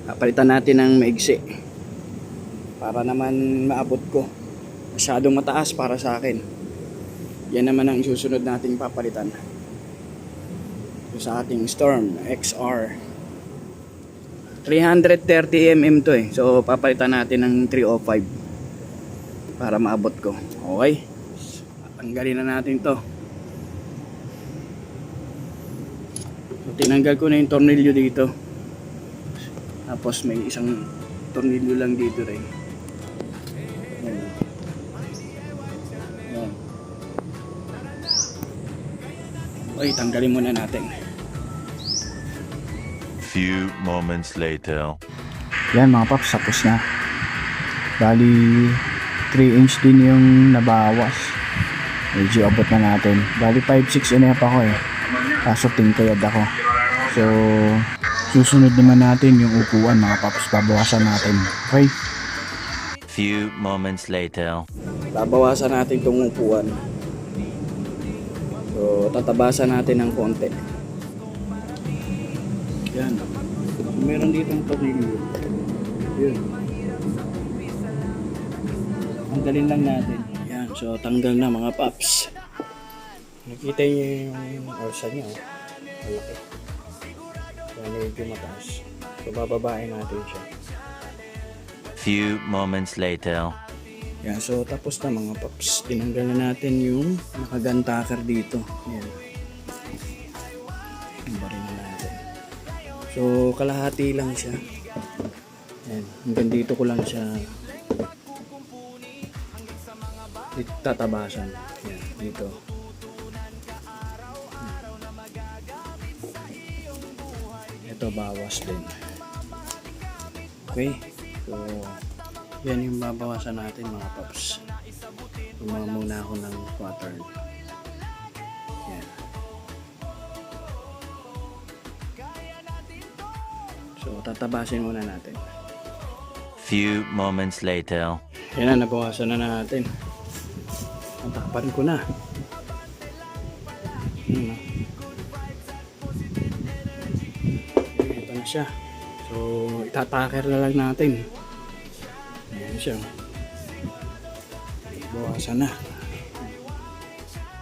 Palitan natin ng maigsi para naman maabot ko. Masyadong mataas para sa akin. Yan naman ang susunod nating papalitan. So, sa ating Storm XR 330mm to eh. So papalitan natin ng 305 para maabot ko. Okay, tanggalin na natin to. So, tinanggal ko na yung tornilyo dito. Tapos may isang tornilyo lang dito rin. Ayan. Ayan. Okay, tanggalin muna natin. Few moments later. Yan mga paps, tapos na. Bali 3 inch din yung nabawas. Medyo abot na natin. Bali 5'6" and a half ako eh. Kaso tingkayad ako. So susunod naman natin yung upuan mga paps. Babawasan natin. Okay. Few moments later. Babawasan natin itong upuan. So tatabasan natin ng konti. Yan. Meron dito ng tornilyo. Yun. Tanggalin lang natin. Yan. So tanggal na mga paps. Nakita niyo yung orsa niya. Malaki. Yan, medyo mataas. So bababain natin siya. Few moments later. Yan. So tapos na mga paps. Tinanggal na natin yung nakagantaker dito. Yan. Barin na natin. So kalahati lang siya. Yan. Hanggang dito ko lang siya tatabasan. Yan. Dito. Ito bawas din. Okay. So yan yung babawasan natin mga paps. Gumawa muna ako ng pattern. Yan. So tatabasin muna natin. Few moments later. Yan na, nabawasan na natin. Tatakpan ko na. Yan na. Ito na siya. So itataker na lang natin. Ayan siya. Bawasan na.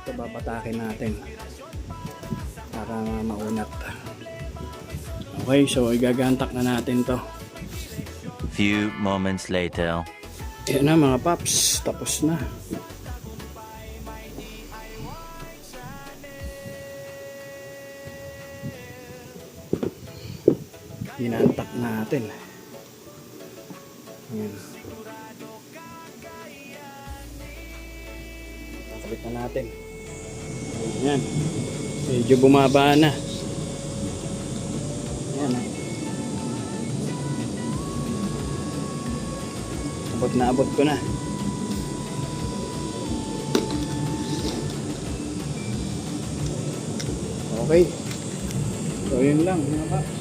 Ito babatakin natin para maunat. Okay, so igagantak na natin to. Few moments later. Yan na mga paps, tapos na. Ginantak natin. Yan. Papalit na natin. Yan. Medyo bumaba na. Yan. Abot ko na. Okay. So yun lang mga paps.